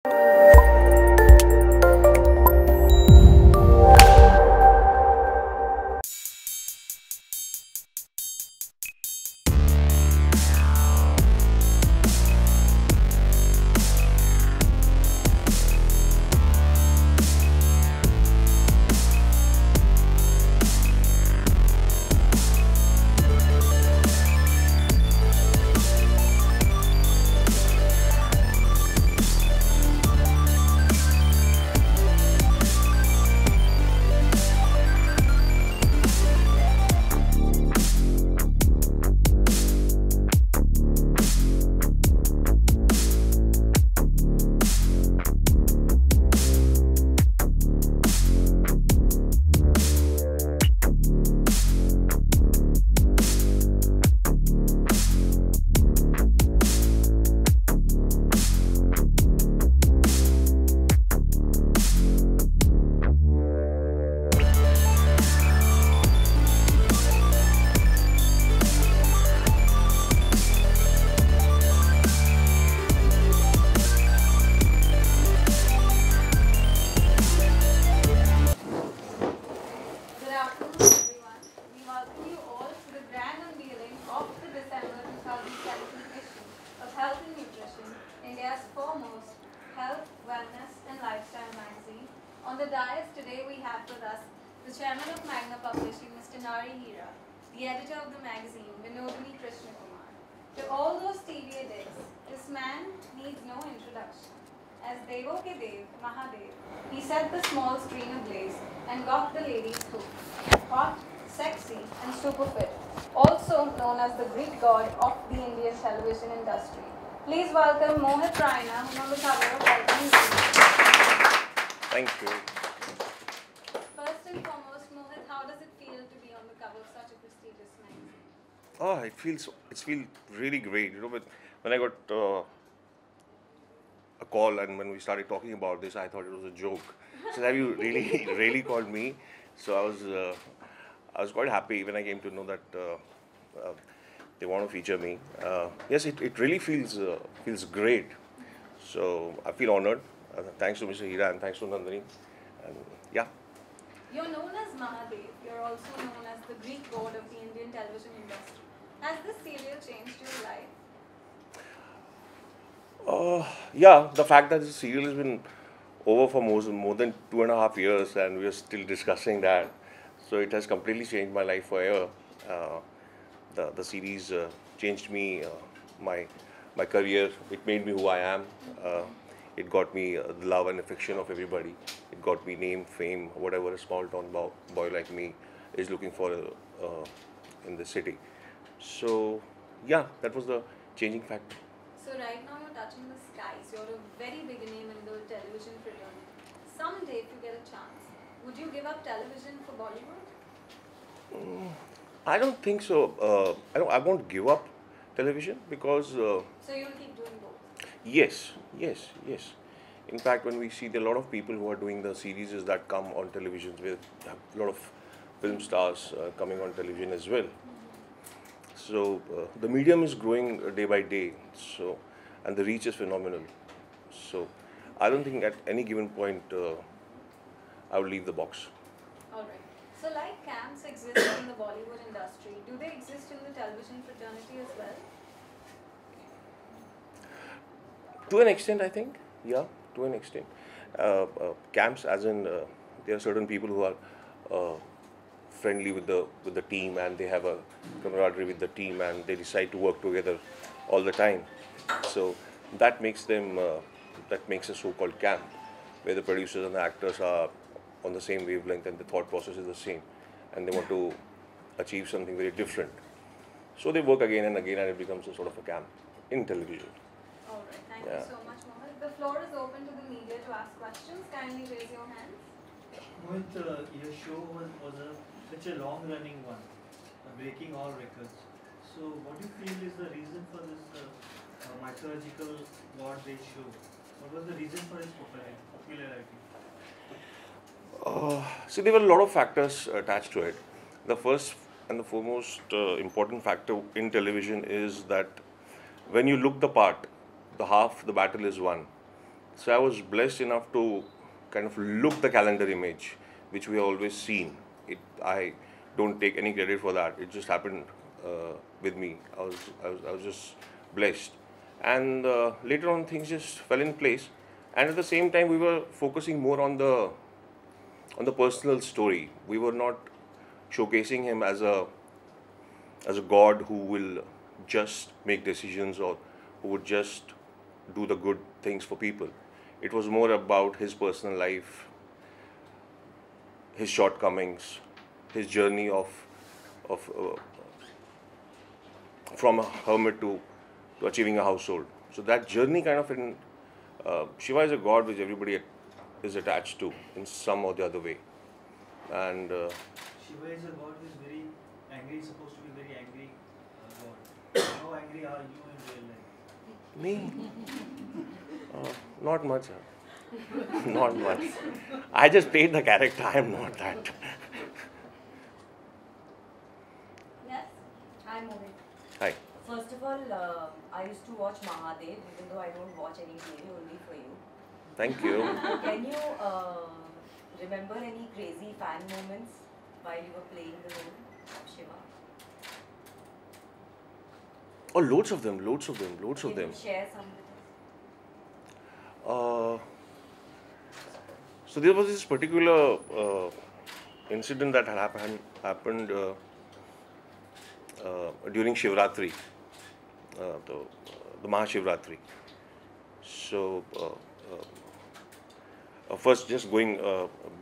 Good afternoon, everyone. We welcome you all to the grand unveiling of the December 2017 issue of Health and Nutrition, India's foremost health, wellness, and lifestyle magazine. On the dais today, we have with us the chairman of Magna Publishing, Mr. Nari Hira, the editor of the magazine, Vinodini Krishna Kumar. To all those TV addicts, this man needs no introduction. As Devo ke Dev, Mahadev, he set the small screen ablaze and got the ladies hooked. Hot, sexy, and super fit. Also known as the Greek god of the Indian television industry. Please welcome Mohit Raina, who's on the cover of Health and Nutrition. Thank you. First and foremost, Mohit, how does it feel to be on the cover of such a prestigious magazine? Oh, it feels really great. You know, but when I got a call and when we started talking about this, I thought it was a joke. So have you really really called me? So I was quite happy when I came to know that they want to feature me. Yes, it really feels great. So I feel honored. Thanks to Mr. Hira and thanks to Nandini. And yeah. You're known as Mahadev. You're also known as the Greek god of the Indian television industry. Has this serial changed your life? Yeah, the fact that the serial has been over for more than 2.5 years and we are still discussing that. So it has completely changed my life forever. The series changed me, my career. It made me who I am. It got me the love and affection of everybody. It got me name, fame, whatever a small town boy like me is looking for in the city. So yeah, that was the changing factor. So right now you're touching the skies. You're a very big name in the television fraternity. Someday, if you get a chance, would you give up television for Bollywood? I don't think so. I won't give up television because So you'll keep doing both? yes. In fact, when we see there are a lot of people who are doing the series that come on televisions, we have a lot of film stars coming on television as well. So the medium is growing day by day. So and the reach is phenomenal. So I don't think at any given point I would leave the box. Alright. So like camps exist in the Bollywood industry, do they exist in the television fraternity as well? To an extent, I think. Yeah, to an extent. Camps, as in, there are certain people who are friendly with the team and they have a camaraderie with the team and they decide to work together all the time. So that makes a so-called camp where the producers and the actors are on the same wavelength and the thought process is the same and they want to achieve something very different. So they work again and again and it becomes a sort of a camp in television. Alright, thank you so much, Mohit. The floor is open to the media to ask questions. Kindly raise your hands. Mohit, your show was such a long-running one, breaking all records. So, what do you feel is the reason for this mythological god-based show? What was the reason for its popularity? So there were a lot of factors attached to it. The first and the foremost important factor in television is that when you look the part, the half the battle is won. So I was blessed enough to kind of look the calendar image, which we have always seen. I don't take any credit for that. It just happened with me. I was just blessed, and later on things just fell in place. And at the same time, we were focusing more on the personal story. We were not showcasing him as a god who will just make decisions or who would just do the good things for people. It was more about his personal life, his shortcomings, his journey of from a hermit to achieving a household. So that journey kind of Shiva is a god which everybody is attached to in some or the other way, and Shiva is a god who is very angry, he's supposed to be very angry god. How angry are you in real life? me, not much. Not much. I just played the character. I am not that. Yes, I'm Mohit. Hi. First of all, I used to watch Mahadev, even though I don't watch any TV, only for you. Thank you. Can you remember any crazy fan moments while you were playing the role of Shiva? Oh, loads of them. Loads of them. Loads of Can them. you share some with us? So there was this particular incident that had happened during Shivratri, the Mahashivratri. So first, just going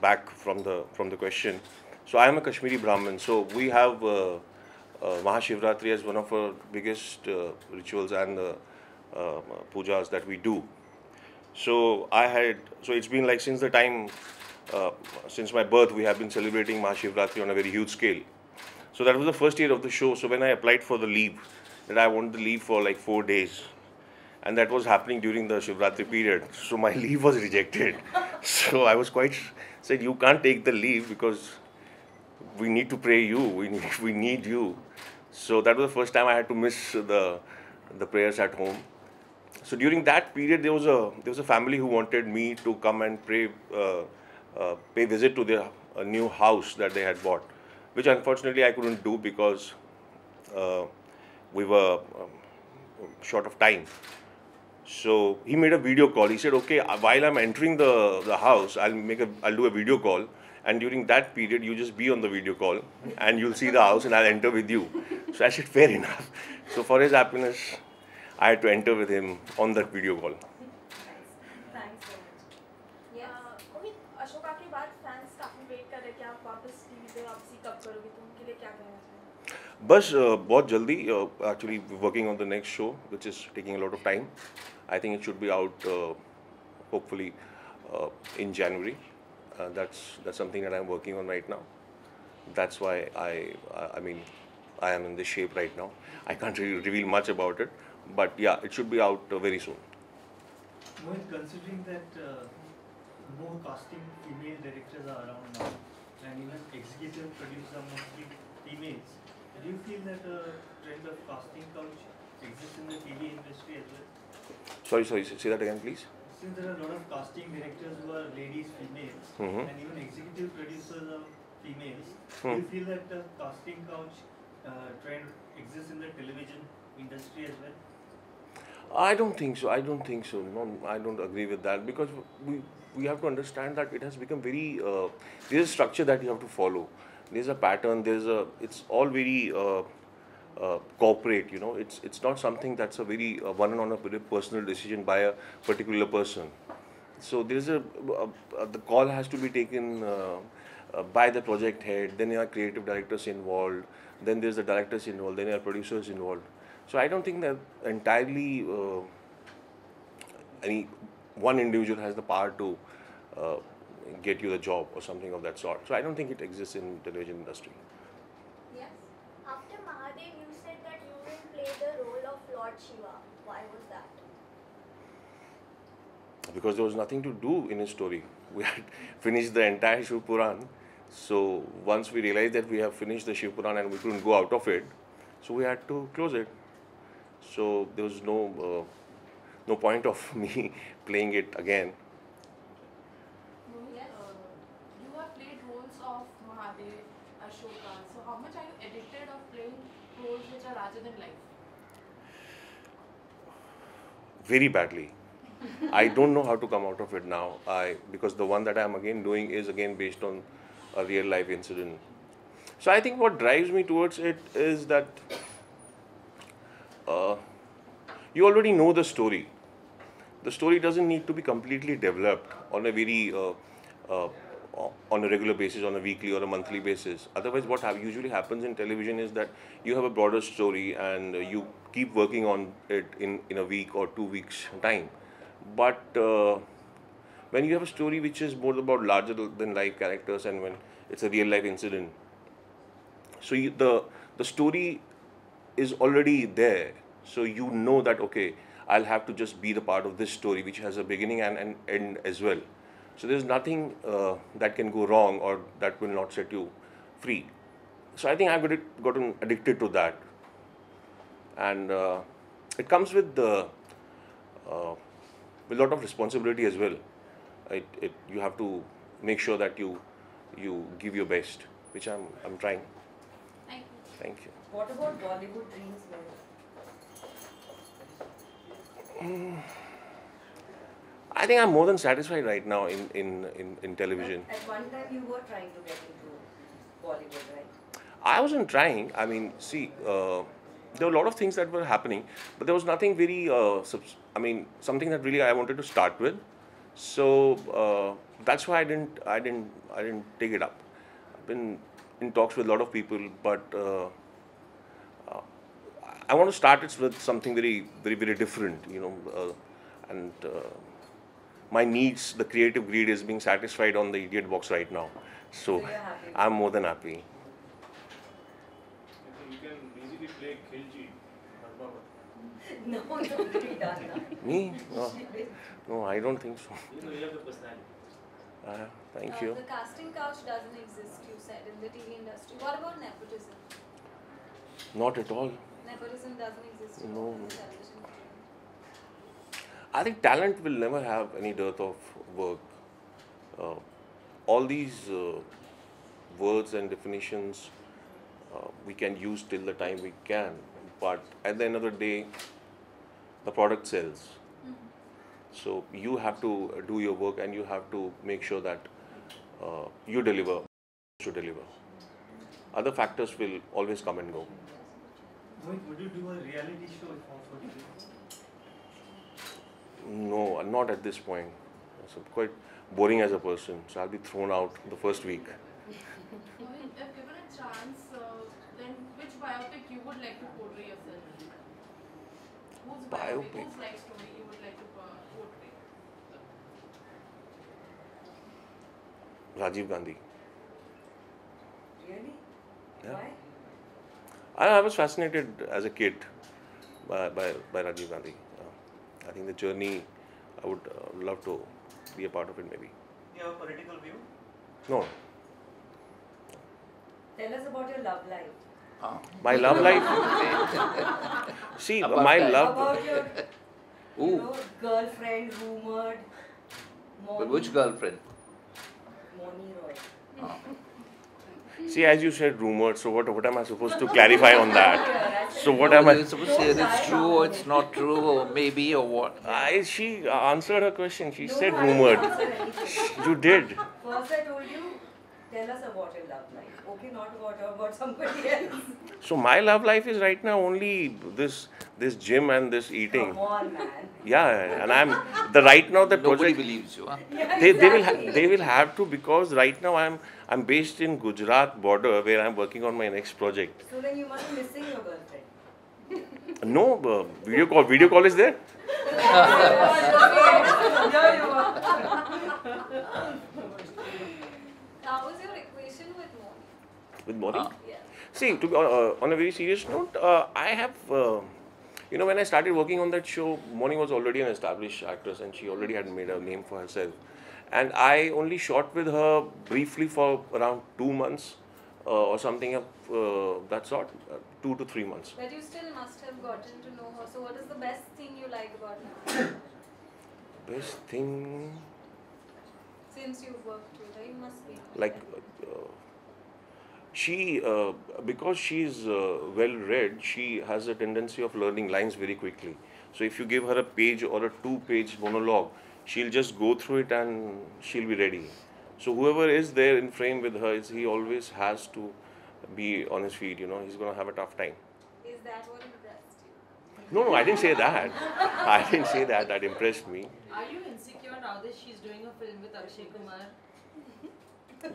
back from the question. So I am a Kashmiri Brahmin. So we have Mahashivratri as one of our biggest rituals and pujas that we do. So it's been like since the time, since my birth, we have been celebrating Mahashivratri on a very huge scale. So that was the first year of the show. So when I applied for the leave, that I wanted the leave for like 4 days. And that was happening during the Shivratri period. So my leave was rejected. So I was said, you can't take the leave because we need to pray you, we need you. So that was the first time I had to miss the prayers at home. So during that period, there was a family who wanted me to come and pay visit to their new house that they had bought, which unfortunately I couldn't do because we were short of time. So he made a video call. He said, "Okay, while I'm entering the house, I'll do a video call, and during that period, you just be on the video call, and you'll see the house, and I'll enter with you." So I said, "Fair enough." So for his happiness, I had to enter with him on that video call. Thanks so much. Yes. Mohit, Ashoka के बाद fans काफी wait कर रहे हैं कि आप वापस TV पे वापसी कब करोगे, तो उनके लिए क्या कहना चाहिए? बस बहुत जल्दी actually working on the next show, which is taking a lot of time. I think it should be out hopefully in January. That's something that I'm working on right now. That's why I mean I am in this shape right now. I can't really reveal much about it, but yeah, it should be out very soon. Mohit, considering that more casting female directors are around now, and even executive producers are mostly females, do you feel that a trend of casting couch exists in the TV industry as well? Sorry, say that again, please. Since there are a lot of casting directors who are ladies, females, Mhm. and even executive producers are females, do Hmm. you feel that the casting couch trend exists in the television industry as well? I don't think so. No, I don't agree with that because we have to understand that it has become very. There's a structure that you have to follow. There's a pattern. It's all very corporate. It's not something that's a very one-on-one a very personal decision by a particular person. So the call has to be taken by the project head. Then there are creative directors involved. Then there's the directors involved. Then there are producers involved. So I don't think that entirely any one individual has the power to get you the job or something of that sort. So I don't think it exists in television industry. Yes. After Mahadev, you said that you will play the role of Lord Shiva. Why was that? Because there was nothing to do in his story. We had finished the entire Shiv Puran. So once we realized that we have finished the Shiv Puran and we couldn't go out of it, so we had to close it. So there was no point of me playing it again. Mohit, you have played roles of Mahadev, Ashoka. So how much are you addicted of playing roles which are larger than life? Very badly. I don't know how to come out of it now. Because the one that I'm again doing is again based on a real life incident. So I think what drives me towards it is that uh, you already know the story. The story doesn't need to be completely developed on a very uh, on a regular basis, on a weekly or a monthly basis. Otherwise, what usually happens in television is that you have a broader story and you keep working on it in a week or 2 weeks time. But when you have a story which is more about larger than life characters and when it's a real life incident, so the story is already there. So you know that okay, I'll have to just be the part of this story which has a beginning and an end as well. So there's nothing that can go wrong or that will not set you free. So I think I've gotten addicted to that, and it comes with a lot of responsibility as well. You have to make sure that you give your best, which I'm trying. Thank you. Thank you. What about Bollywood dreams, Mohit? I think I'm more than satisfied right now in television. At one time you were trying to get into Bollywood, right? I wasn't trying. I mean, see, there were a lot of things that were happening, but there was nothing very, something that really I wanted to start with. So that's why I didn't take it up. I've been in talks with a lot of people, but I want to start it with something very, very, very different, and my needs, the creative greed is being satisfied on the idiot box right now. So you're happy. I'm more than happy. You can easily play Khilji. No, it's already done. No? Me? No, I don't think so. You have the personality. Thank you. The casting couch doesn't exist, you said, in the TV industry. What about nepotism? Not at all. Nepotism doesn't exist No. in television. I think talent will never have any dearth of work. All these words and definitions we can use till the time we can, but at the end of the day, the product sells. So you have to do your work and you have to make sure that you deliver, to deliver. Other factors will always come and go. Would you do a reality show if offered to you? No, not at this point. So I'm quite boring as a person, so I'll be thrown out the first week. Mohit, if given a chance, then which biopic you would like to portray yourself? Whose Biopic? whose life story you would like to portray? Rajiv Gandhi. Really? Yeah. Why? I was fascinated as a kid by Rajiv Gandhi. I think the journey, I would love to be a part of it maybe. You have a political view? No, Tell us about your love life. my love life. See, About my that. love. About your Ooh. girlfriend rumored. But which girlfriend? Moni Roy. See, as you said, rumored. So what am I supposed to clarify on that? So what am You're I? supposed to say it's true or it's not true or maybe or what? She answered her question. She No, said I didn't rumored. answer anything. You did. First I told you, tell us about your love life. Okay, not about somebody else. So my love life is right now only this gym and this eating. Come on, man. Yeah, and I'm the right now the Nobody project. believes you, huh? Yeah, They exactly. will have to, because right now I'm based in Gujarat border where I'm working on my next project. So then you must be missing your girlfriend. No, video call is there. How was your equation with Moni? With Moni. Yeah. See, to be on a very serious note, I have, when I started working on that show, Moni was already an established actress and she already had made a name for herself. And I only shot with her briefly for around 2 months or something of that sort, 2 to 3 months. But you still must have gotten to know her. So what is the best thing you like about her? Best thing, Since you've worked with her, you must be. like she, because she's well read, she has a tendency of learning lines very quickly. So if you give her a page or a 2-page monologue, she'll just go through it and she'll be ready. So whoever is there in frame with her, he always has to be on his feet. He's going to have a tough time. Is that what impressed you? No, I didn't say that. I didn't say that. That impressed me. Are you insecure now that she's doing a film with Akshay Kumar?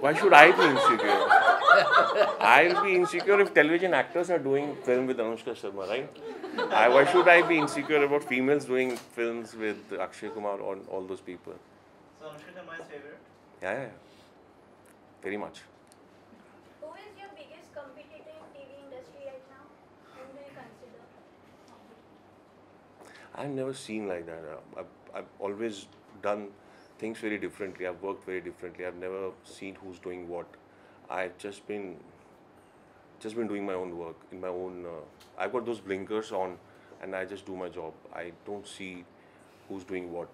Why should I be insecure? I'll be insecure if television actors are doing film with Anushka Sharma, right? Why should I be insecure about females doing films with Akshay Kumar or all those people? So Anushka Sharma is favorite? Yeah. Very much. Who is your biggest competitor in TV industry right now? Whom do you consider? I've never seen like that. I've always done things very differently. I've worked very differently. I've never seen who's doing what. I've just been doing my own work in my own. I've got those blinkers on, and I just do my job. I don't see who's doing what.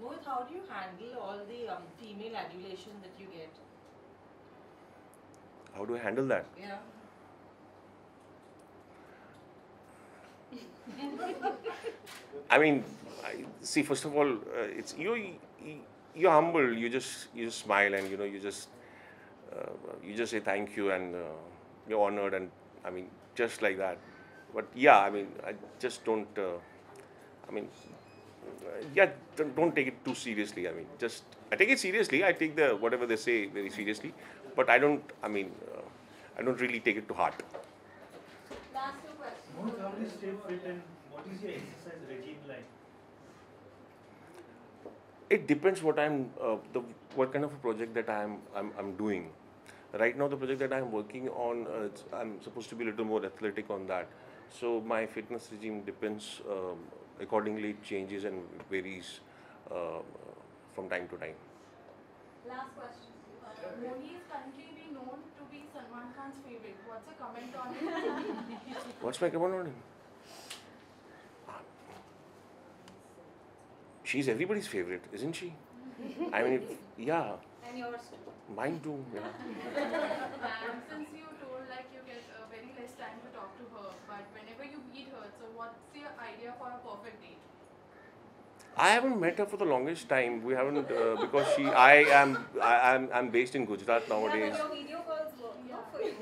Mohit, how do you handle all the female adulation that you get? How do I handle that? Yeah. I mean, see. First of all, it's you're humble. You just smile and you just say thank you and you're honored and I mean just like that. But yeah, I mean I just don't. Don't take it too seriously. I mean, I take it seriously. I take the whatever they say very seriously, but I don't. I don't really take it to heart. Last two questions. Mohit, how do you stay fit and what is your exercise regime like? It depends what what kind of a project that I'm doing. Right now, the project that I'm working on, I'm supposed to be a little more athletic on that. So my fitness regime depends. Accordingly, it changes and varies from time to time. Last question. Moni is currently being known to be Salman Khan's favorite. What's a comment on it? What's my comment on him? She's everybody's favorite, isn't she? I mean, yeah. And yours too. Mine too. Yeah. And since you told like you get very less time to talk to her, but whenever you meet her, so what's your idea for a perfect date? I haven't met her for the longest time. We haven't because I'm based in Gujarat nowadays. Yeah, but your video calls work for you.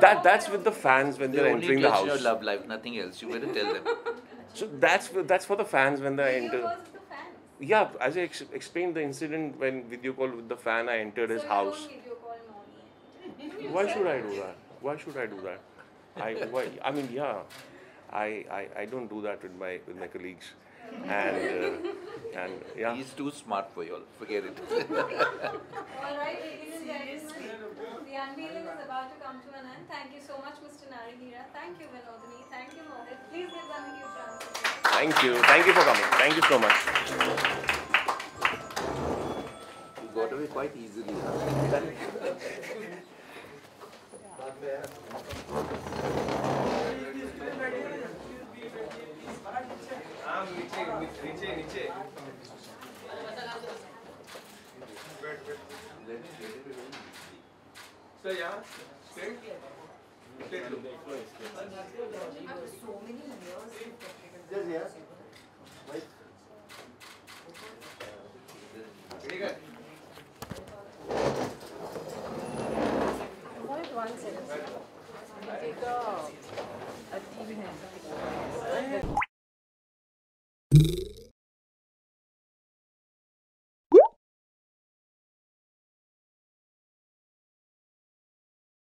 That's with the fans when They they're only entering the test your house. love life, nothing else. You better tell them. So that's for the fans when they Video enter. calls with the fans. Yeah, as I explained the incident when video call with the fan, I entered his So house. you don't video call Moni. Why should I do that? Why should I do that? I mean, yeah, I don't do that with my colleagues, and yeah. He's too smart for you all. Forget it. All right, ladies and gentlemen, the unveiling is about to come to an end. Thank you so much, Mr. Narihira. Thank you, Vinodini. Thank you, Mohit. Please give them a huge round of applause. Thank you for coming. Thank you so much. You got away quite easily. So yeah, straight. So many years. Just here. Wait. Very good. What one sentence? Take a team hand.